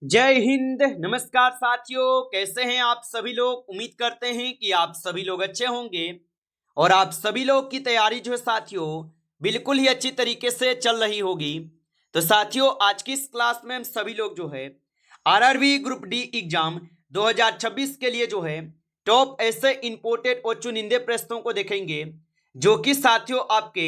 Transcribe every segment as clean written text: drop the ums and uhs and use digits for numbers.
जय हिंद। नमस्कार साथियों, कैसे हैं आप सभी लोग। उम्मीद करते हैं कि आप सभी लोग अच्छे होंगे और आप सभी लोग की तैयारी जो है साथियों बिल्कुल ही अच्छी तरीके से चल रही होगी। तो साथियों, आज की इस क्लास में हम सभी लोग जो है आरआरबी ग्रुप डी एग्जाम 2026 के लिए जो है टॉप ऐसे इंपोर्टेड और चुनिंदे प्रश्नों को देखेंगे, जो कि साथियों आपके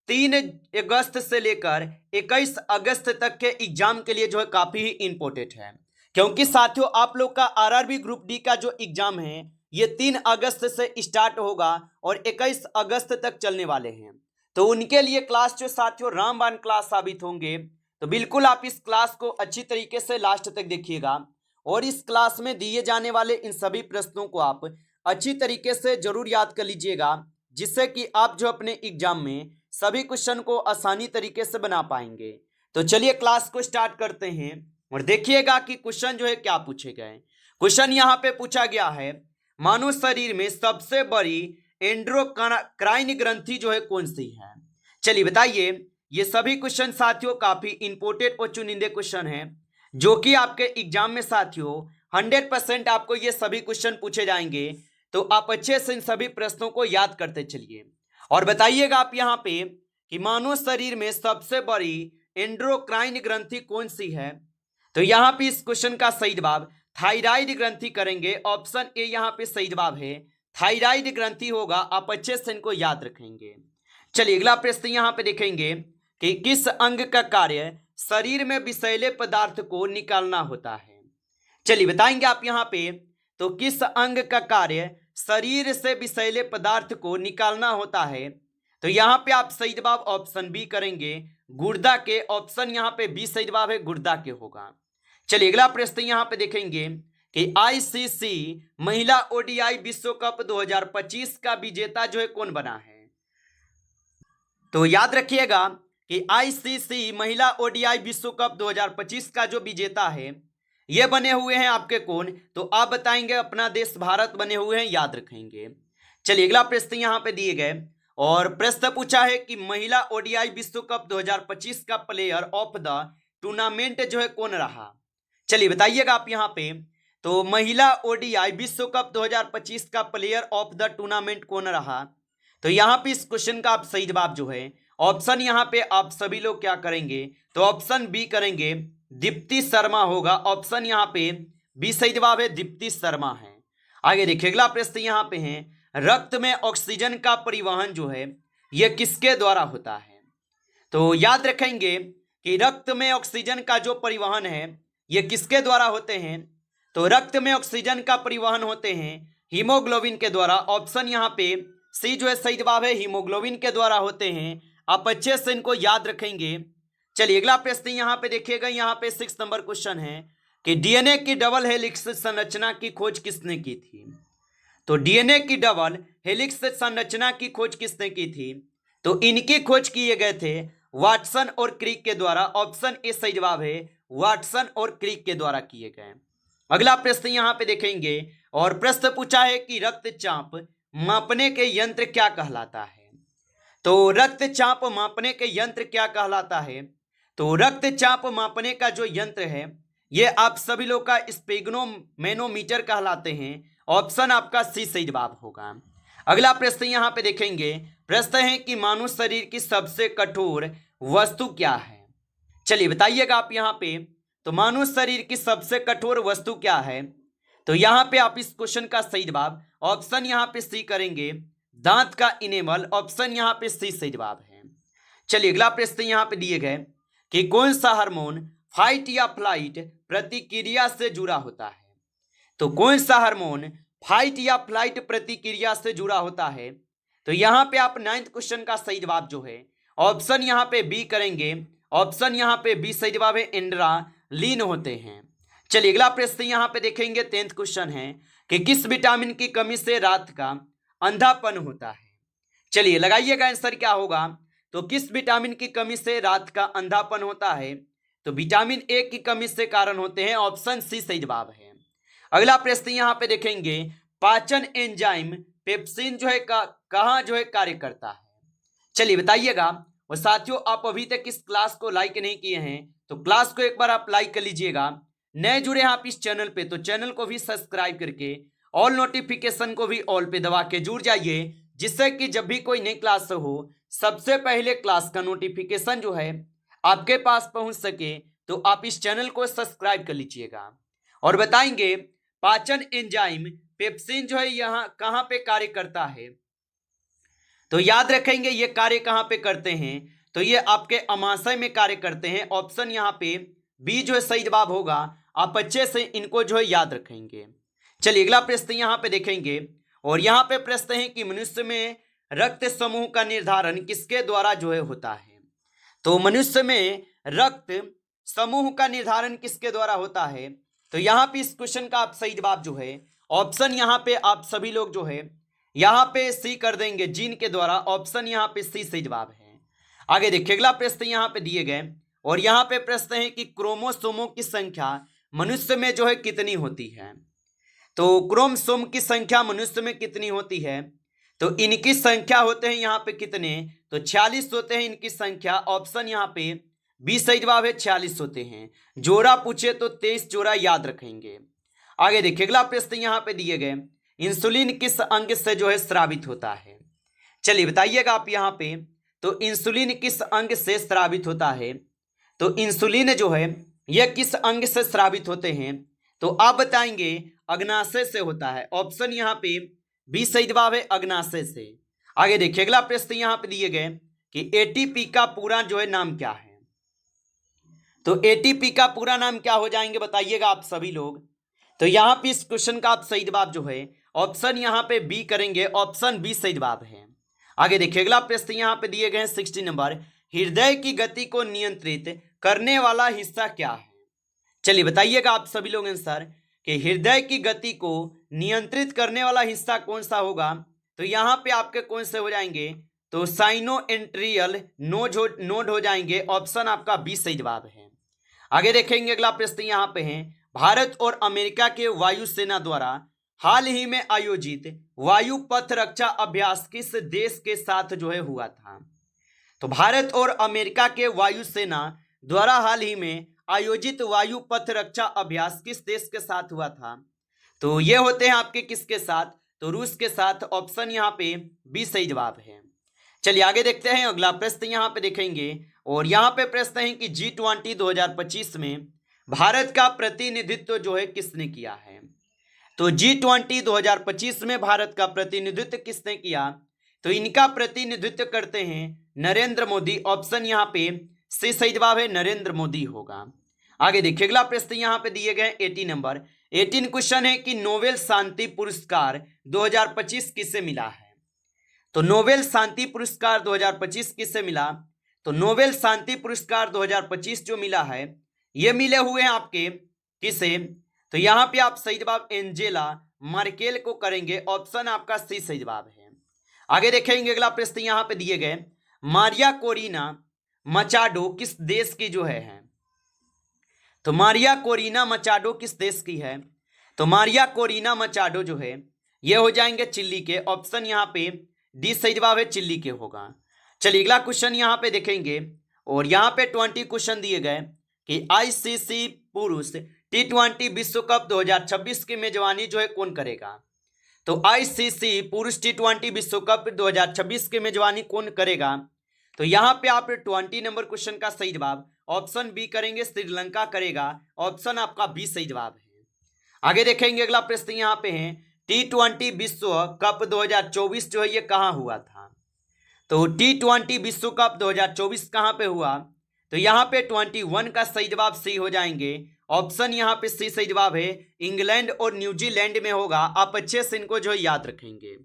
3 अगस्त से लेकर 21 अगस्त तक के एग्जाम के लिए जो है काफी ही इंपॉर्टेंट है। क्योंकि साथियों आप लोग का आरआरबी ग्रुप डी का जो एग्जाम है ये 3 अगस्त से स्टार्ट होगा और 21 अगस्त तक चलने वाले हैं। तो उनके लिए क्लास जो साथियों रामबाण क्लास साबित होंगे। तो बिल्कुल आप इस क्लास को अच्छी तरीके से लास्ट तक देखिएगा और इस क्लास में दिए जाने वाले इन सभी प्रश्नों को आप अच्छी तरीके से जरूर याद कर लीजिएगा, जिससे कि आप जो अपने एग्जाम में सभी क्वेश्चन को आसानी तरीके से बना पाएंगे। तो चलिए क्लास को स्टार्ट करते हैं और देखिएगा कि क्वेश्चन जो है क्या पूछे गए। क्वेश्चन यहाँ पे पूछा गया है, मानव शरीर में सबसे बड़ी एंडोक्राइन ग्रंथि जो है कौन सी है। चलिए बताइए। ये सभी क्वेश्चन साथियों काफी इंपोर्टेंट और चुनिंदे क्वेश्चन हैं, जो कि आपके एग्जाम में साथियों 100% आपको ये सभी क्वेश्चन पूछे जाएंगे। तो आप अच्छे से इन सभी प्रश्नों को याद करते चलिए और बताइएगा आप यहाँ पे कि मानव शरीर में सबसे बड़ी एंडोक्राइन ग्रंथि कौन सी है। तो यहाँ पे इस क्वेश्चन का सही जवाब थायराइड ग्रंथि करेंगे। ऑप्शन ए यहाँ पे सही जवाब है, थायराइड ग्रंथि होगा। आप अच्छे से इनको याद रखेंगे। चलिए अगला प्रश्न यहाँ पे देखेंगे कि किस अंग का कार्य शरीर में विषैले पदार्थ को निकालना होता है। चलिए बताएंगे आप यहाँ पे। तो किस अंग का कार्य शरीर से विषैले पदार्थ को निकालना होता है। तो यहाँ पे आप सही जवाब ऑप्शन बी करेंगे, गुर्दा के। ऑप्शन यहाँ पे बी सही जवाब है, गुर्दा के होगा। चलिए अगला प्रश्न यहाँ पे देखेंगे कि आईसीसी महिला ओडीआई विश्व कप 2025 का विजेता जो है कौन बना है। तो याद रखिएगा कि आईसीसी महिला ओडीआई विश्व कप 2025 का जो विजेता है ये बने हुए हैं आपके कौन। तो आप बताएंगे अपना देश भारत बने हुए हैं, याद रखेंगे। चलिए अगला प्रश्न यहाँ पे दिए गए और प्रश्न पूछा है कि महिला ओडीआई विश्व कप 2025 का प्लेयर ऑफ द टूर्नामेंट जो है कौन रहा। चलिए बताइएगा आप यहाँ पे। तो महिला ओडीआई विश्व कप 2025 का प्लेयर ऑफ द टूर्नामेंट कौन रहा। तो यहाँ पे इस क्वेश्चन का आप सही जवाब जो है ऑप्शन यहाँ पे आप सभी लोग क्या करेंगे, तो ऑप्शन बी करेंगे, दीप्ति शर्मा होगा। ऑप्शन यहाँ पे बी सही जवाब है, दीप्ति शर्मा है। आगे देखिए अगला प्रश्न यहाँ पे है, रक्त में ऑक्सीजन का परिवहन जो है यह किसके द्वारा होता है। तो याद रखेंगे कि रक्त में ऑक्सीजन का जो परिवहन है यह किसके द्वारा होते हैं। तो रक्त में ऑक्सीजन का परिवहन होते हैं हीमोग्लोबिन के द्वारा। ऑप्शन यहाँ पे सी जो है सही जवाब है, हीमोग्लोबिन के द्वारा होते हैं। आप अच्छे से इनको याद रखेंगे। चलिए अगला प्रश्न यहाँ पे देखिएगा। यहाँ पे 6 नंबर क्वेश्चन है कि डीएनए की डबल हेलिक्स संरचना की खोज किसने की थी। तो डीएनए की डबल हेलिक्स संरचना की खोज किसने की थी। तो इनकी खोज किए गए थे वाटसन और क्रिक के द्वारा। ऑप्शन ए सही जवाब है, वाटसन और क्रिक के द्वारा किए गए। अगला प्रश्न यहाँ पे देखेंगे और प्रश्न पूछा है कि रक्तचाप मापने के यंत्र क्या कहलाता है। तो रक्तचाप मापने के यंत्र क्या कहलाता है। तो रक्तचाप मापने का जो यंत्र है ये आप सभी लोग का स्पेग्नोमेनोमीटर कहलाते हैं। ऑप्शन आपका सी सही जवाब होगा। अगला प्रश्न यहाँ पे देखेंगे। प्रश्न है कि मानव शरीर की सबसे कठोर वस्तु क्या है। चलिए बताइएगा आप यहाँ पे। तो मानव शरीर की सबसे कठोर वस्तु क्या है। तो यहाँ पे आप इस क्वेश्चन का सही जवाब ऑप्शन यहाँ पे सी करेंगे, दांत का इनेमल। ऑप्शन यहाँ पे सी सही जवाब है। चलिए अगला प्रश्न यहाँ पे दिए गए कि कौन सा हार्मोन फाइट या फ्लाइट प्रतिक्रिया से जुड़ा होता है। तो कौन सा हार्मोन फाइट या फ्लाइट प्रतिक्रिया से जुड़ा होता है। तो यहाँ पे आप 9th क्वेश्चन का सही जवाब जो है ऑप्शन यहाँ पे बी करेंगे। ऑप्शन यहाँ पे बी सही जवाब है, एंड्रालीन होते हैं। चलिए अगला प्रश्न यहाँ पे देखेंगे। 10th क्वेश्चन है कि किस विटामिन की कमी से रात का अंधापन होता है। चलिए लगाइएगा आंसर क्या होगा। तो किस विटामिन की कमी से रात का अंधापन होता है। तो विटामिन ए की कमी से कारण होते हैं। ऑप्शन सी सही जवाब है। अगला प्रश्न यहाँ पे देखेंगे, पाचन एंजाइम पेप्सिन जो है कहाँ जो है कार्य करता है। चलिए बताइएगा। और साथियों आप अभी तक इस क्लास को लाइक नहीं किए हैं तो क्लास को एक बार आप लाइक कर लीजिएगा नए जुड़े हैं आप इस चैनल पे तो चैनल को भी सब्सक्राइब करके ऑल नोटिफिकेशन को भी ऑल पे दबा के जुड़ जाइए, जिससे कि जब भी कोई नई क्लास हो सबसे पहले क्लास का नोटिफिकेशन जो है आपके पास पहुंच सके। तो आप इस चैनल को सब्सक्राइब कर लीजिएगा। और बताएंगे पाचन एंजाइम पेप्सिन जो है यहाँ कहाँ पे कार्य करता है। तो याद रखेंगे ये कार्य कहाँ पे करते हैं, तो ये आपके अमाशय में कार्य करते हैं। ऑप्शन यहाँ पे बी जो है सही जवाब होगा। आप अच्छे से इनको जो है याद रखेंगे। चलिए अगला प्रश्न यहाँ पे देखेंगे, और यहाँ पे प्रश्न है कि मनुष्य में रक्त समूह का निर्धारण किसके द्वारा जो है होता है। तो मनुष्य में रक्त समूह का निर्धारण किसके द्वारा होता है। तो यहाँ पे इस क्वेश्चन का आप सही जवाब जो है ऑप्शन यहाँ पे आप सभी लोग जो है यहाँ पे सी कर देंगे, जीन के द्वारा। ऑप्शन यहाँ पे सी सही जवाब है। आगे देखिए अगला प्रश्न यहाँ पे दिए गए, और यहाँ पे प्रश्न है कि क्रोमोसोमों की संख्या मनुष्य में जो है कितनी होती है। तो क्रोमोसोम की संख्या मनुष्य में कितनी होती है, तो इनकी संख्या होते हैं यहाँ पे कितने, तो 46 होते हैं इनकी संख्या। ऑप्शन यहाँ पे बी सही जवाब है, 46 होते हैं। जोड़ा पूछे तो 23 जोड़ा याद रखेंगे। आगे देखिए अगला प्रश्न यहाँ पे दिए गए, इंसुलिन किस अंग से जो है स्रावित होता है। चलिए बताइएगा आप यहाँ पे, तो इंसुलिन किस अंग से स्रावित होता है। तो इंसुलिन जो है यह किस अंग से स्रावित होते हैं, तो आप बताएंगे अग्नाशय से होता है। ऑप्शन यहाँ पे बी सही जवाब है, अग्नाशय से। आगे देखिए अगला प्रश्न यहाँ पे दिए गए कि एटीपी का पूरा जो है नाम क्या है। तो एटीपी का पूरा नाम क्या हो जाएंगे बताइएगा आप सभी लोग। तो यहाँ पे इस क्वेश्चन का आप सही जवाब जो है ऑप्शन यहाँ पे बी करेंगे। ऑप्शन बी सही जवाब है। आगे देखिए अगला प्रश्न यहाँ पे दिए गए हैं 60 नंबर, हृदय की गति को नियंत्रित करने वाला हिस्सा क्या है। चलिए बताइएगा आप सभी लोग आंसर कि हृदय की गति को नियंत्रित करने वाला हिस्सा कौन सा होगा। तो यहाँ पे आपके कौन से हो जाएंगे, तो साइनोएंट्रियल नोड हो जाएंगे। ऑप्शन आपका बी सही जवाब है। आगे देखेंगे अगला प्रश्न यहाँ पे है, भारत और अमेरिका के वायुसेना द्वारा हाल ही में आयोजित वायु पथ रक्षा अभ्यास किस देश के साथ जो है हुआ था। तो भारत और अमेरिका के वायुसेना द्वारा हाल ही में आयोजित वायु पथ रक्षा अभ्यास किस देश के साथ हुआ था। तो ये होते हैं आपके किसके साथ, तो रूस के साथ। ऑप्शन यहाँ पे बी सही जवाब है। चलिए आगे देखते हैं अगला प्रश्न यहाँ पे देखेंगे, और यहाँ पे प्रश्न है कि G20 2025 में भारत का प्रतिनिधित्व जो है किसने किया है। तो G20 2025 में भारत का प्रतिनिधित्व किसने किया, तो इनका प्रतिनिधित्व करते हैं नरेंद्र मोदी। ऑप्शन यहाँ पे सी सही जवाब है, नरेंद्र मोदी होगा। आगे देखिए अगला प्रश्न यहाँ पे दिए गए 18 नंबर, 18 क्वेश्चन है कि नोबेल शांति पुरस्कार 2025 किसे मिला है। तो नोबेल शांति पुरस्कार 2025 किसे मिला, तो नोबेल शांति पुरस्कार 2025 जो मिला है ये मिले हुए हैं आपके किसे, तो यहाँ पे आप सही जवाब एंजेला मर्केल को करेंगे। ऑप्शन आपका सी सही जवाब है। आगे देखेंगे अगला प्रश्न यहाँ पे दिए गए, मारिया कोरिना मचाडो किस देश की जो है। तो मारिया कोरिना मचाडो किस देश की है, तो मारिया कोरिना मचाडो जो है ये हो जाएंगे चिल्ली के। ऑप्शन यहाँ पे डी सही जवाब है, चिल्ली के होगा। चलिए अगला क्वेश्चन यहाँ पे देखेंगे, और यहाँ पे 20 क्वेश्चन दिए गए कि आईसीसी पुरुष T20 विश्व कप 2026 की मेजबानी जो है कौन करेगा। तो आईसीसी पुरुष T20 विश्व कप 2026 की मेजबानी कौन करेगा। तो यहाँ पे आप 20 नंबर क्वेश्चन का सही जवाब ऑप्शन बी करेंगे, श्रीलंका करेगा। ऑप्शन आपका बी सही जवाब है। आगे देखेंगे अगला प्रश्न यहाँ पे है, T20 विश्व कप 2024 जो है ये कहाँ हुआ था। तो T20 विश्व कप 2024 कहाँ पे हुआ, तो यहाँ पे 21 का सही जवाब सी हो जाएंगे। ऑप्शन यहाँ पे सी सही जवाब है, इंग्लैंड और न्यूजीलैंड में होगा। आप अच्छे से इनको जो है याद रखेंगे।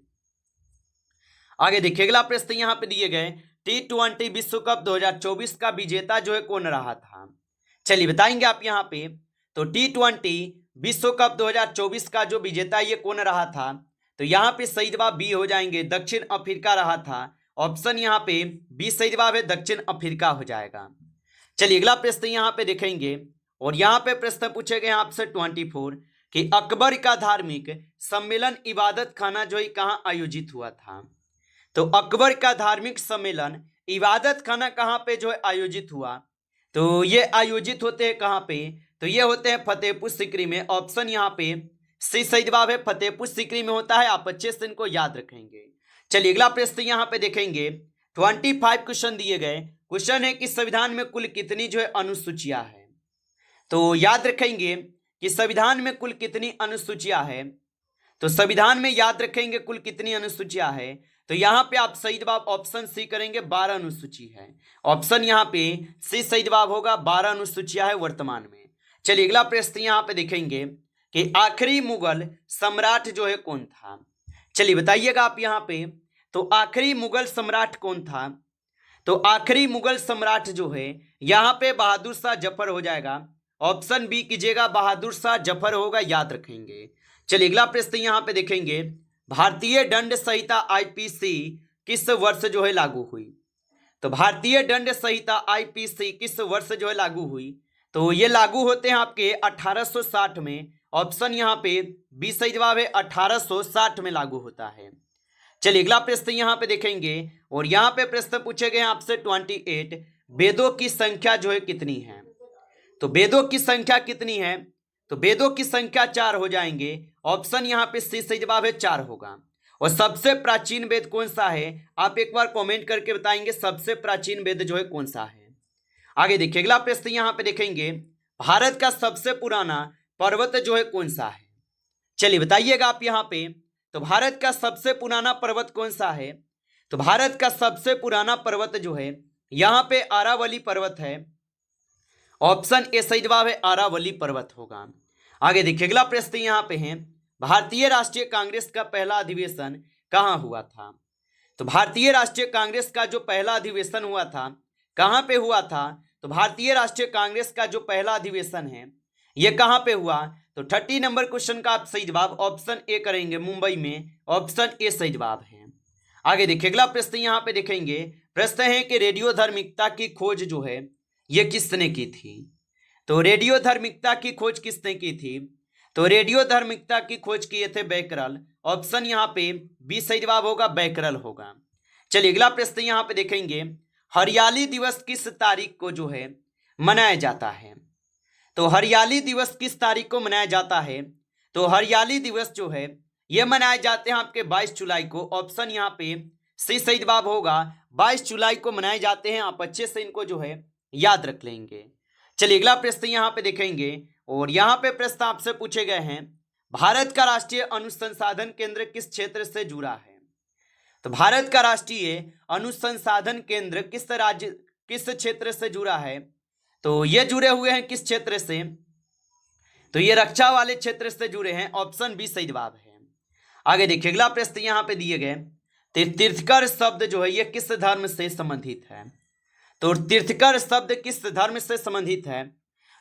आगे देखिए अगला प्रश्न यहाँ पे दिए गए, T20 विश्व कप 2024 का विजेता जो है कौन रहा था। चलिए बताएंगे आप यहाँ पे, तो T20 विश्व कप 2024 का जो विजेता ये कौन रहा था, तो यहाँ पे सही जवाब बी हो जाएंगे, दक्षिण अफ्रीका रहा था। ऑप्शन यहाँ पे बी सही जवाब है, दक्षिण अफ्रीका हो जाएगा। चलिए अगला प्रश्न यहाँ पे देखेंगे, और यहाँ पे प्रश्न पूछे गए आपसे 24 कि अकबर का धार्मिक सम्मेलन इबादत खाना जो है कहाँ आयोजित हुआ था। तो अकबर का धार्मिक सम्मेलन इबादत खाना कहाँ पे जो है आयोजित हुआ, तो ये आयोजित होते हैं कहाँ पे, तो ये होते हैं फतेहपुर सीकरी में। ऑप्शन यहाँ पे सी सही जवाब है, फतेहपुर सीकरी में होता है। आप अच्छे से इनको याद रखेंगे। चलिए अगला प्रश्न यहाँ पे देखेंगे। 25 क्वेश्चन दिए गए। क्वेश्चन है कि संविधान में कुल कितनी जो है अनुसूचियां है। तो याद रखेंगे कि संविधान में कुल कितनी अनुसूचियां है। तो संविधान में याद रखेंगे कुल कितनी अनुसूचियां है। तो यहाँ पे आप सही जवाब ऑप्शन सी करेंगे, 12 अनुसूची है। ऑप्शन यहाँ पे सी सही जवाब होगा, 12 अनुसूचियां है वर्तमान में। चलिए अगला प्रश्न यहाँ पे देखेंगे कि आखिरी मुगल सम्राट जो है कौन था। चलिए बताइएगा आप यहाँ पे। तो आखिरी मुगल सम्राट कौन था। तो आखिरी मुगल सम्राट जो है यहाँ पे बहादुर शाह जफर हो जाएगा। ऑप्शन बी कीजिएगा, बहादुर शाह जफर होगा, याद रखेंगे। चलिए अगला प्रश्न यहाँ पे देखेंगे। भारतीय दंड संहिता आईपीसी किस वर्ष जो है लागू हुई। तो भारतीय दंड संहिता आईपीसी किस वर्ष जो है लागू हुई। तो ये लागू होते हैं आपके 1860 में। ऑप्शन यहाँ पे बी सही जवाब है, 1860 में लागू होता है। चलिए अगला प्रश्न यहाँ पे देखेंगे और यहाँ पे प्रश्न पूछे गए हैं आपसे 28 वेदों की संख्या जो है कितनी है। तो वेदों की संख्या कितनी है। तो वेदों की संख्या 4 हो जाएंगे। ऑप्शन यहाँ पे सी सही जवाब है, 4 होगा। और सबसे प्राचीन वेद कौन सा है, आप एक बार कमेंट करके बताएंगे सबसे प्राचीन वेद जो है कौन सा है। आगे देखिए अगला प्रश्न यहाँ पे देखेंगे। भारत का सबसे पुराना पर्वत जो है कौन सा है। चलिए बताइएगा आप यहाँ पे। तो भारत का सबसे पुराना पर्वत कौन सा है। तो भारत का सबसे पुराना पर्वत जो है यहाँ पे अरावली पर्वत है। ऑप्शन ए सही जवाब है, अरावली पर्वत होगा। आगे देखिए अगला प्रश्न यहाँ पे है। भारतीय राष्ट्रीय कांग्रेस का पहला अधिवेशन कहाँ हुआ था। तो भारतीय राष्ट्रीय कांग्रेस का जो पहला अधिवेशन हुआ था कहाँ पे हुआ था। तो भारतीय राष्ट्रीय कांग्रेस का जो पहला अधिवेशन है ये कहाँ पे हुआ। तो 30 नंबर क्वेश्चन का आप सही जवाब ऑप्शन ए करेंगे, मुंबई में। ऑप्शन ए सही जवाब है। आगे देखिए अगला प्रश्न यहाँ पे देखेंगे। प्रश्न है कि रेडियोधर्मिकता की खोज जो है ये किसने की थी। तो रेडियोधर्मिकता की खोज किसने की थी। तो रेडियोधर्मिकता की खोज किए थे बैकरल। ऑप्शन यहाँ पे बी सही जवाब होगा, बैकरल होगा। चलिए अगला प्रश्न यहाँ पे देखेंगे। हरियाली दिवस किस तारीख को जो है मनाया जाता है। तो हरियाली दिवस किस तारीख को मनाया जाता है। तो हरियाली दिवस जो है ये मनाए जाते हैं आपके 22 जुलाई को। ऑप्शन यहाँ पे सी सही जवाब होगा, 22 जुलाई को मनाए जाते हैं। आप अच्छे से इनको जो है याद रख लेंगे। चलिए अगला प्रश्न यहाँ पे देखेंगे और यहाँ पे प्रश्न आपसे पूछे गए हैं। भारत का राष्ट्रीय अनुसंधान केंद्र किस क्षेत्र से जुड़ा है। तो भारत का राष्ट्रीय अनुसंधान केंद्र किस क्षेत्र से जुड़ा है। तो ये जुड़े हुए हैं किस क्षेत्र से। तो ये रक्षा वाले क्षेत्र से जुड़े हैं। ऑप्शन बी सही जवाब है। आगे देखिए अगला प्रश्न यहाँ पे दिए गए। तीर्थकर शब्द जो है ये किस धर्म से संबंधित है। तो तीर्थकर शब्द किस धर्म से संबंधित है।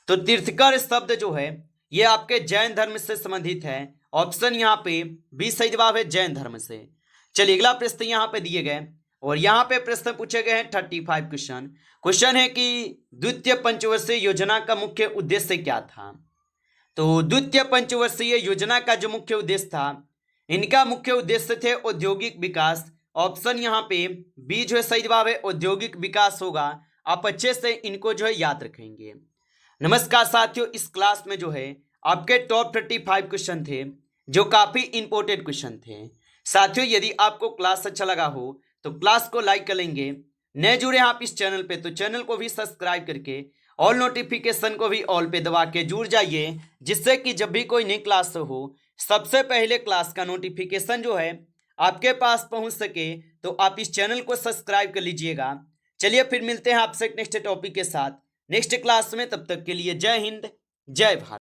तो तीर्थकर शब्द जो है ये आपके जैन धर्म से संबंधित है। ऑप्शन यहाँ पे बी सही जवाब है, जैन धर्म से। चलिए अगला प्रश्न यहाँ पे दिए गए और यहाँ पे प्रश्न पूछे गए हैं 35 क्वेश्चन। क्वेश्चन है कि द्वितीय पंचवर्षीय योजना का मुख्य उद्देश्य क्या था। तो द्वितीय पंचवर्षीय योजना का जो मुख्य उद्देश्य था, इनका मुख्य उद्देश्य थे औद्योगिक विकास। ऑप्शन यहाँ पे बी जो है सही जवाब है, औद्योगिक विकास होगा। आप अच्छे से इनको जो है याद रखेंगे। नमस्कार साथियों, इस क्लास में जो है आपके टॉप 35 क्वेश्चन थे जो काफी इंपॉर्टेंट क्वेश्चन थे। साथियों यदि आपको क्लास अच्छा लगा हो तो क्लास को लाइक कर लेंगे। नए जुड़े हैं आप इस चैनल पे तो चैनल को भी सब्सक्राइब करके ऑल नोटिफिकेशन को भी ऑल पे दबा के जुड़ जाइए, जिससे कि जब भी कोई नई क्लास हो सबसे पहले क्लास का नोटिफिकेशन जो है आपके पास पहुंच सके। तो आप इस चैनल को सब्सक्राइब कर लीजिएगा। चलिए फिर मिलते हैं आपसे नेक्स्ट टॉपिक के साथ नेक्स्ट क्लास में। तब तक के लिए जय हिंद, जय भारत।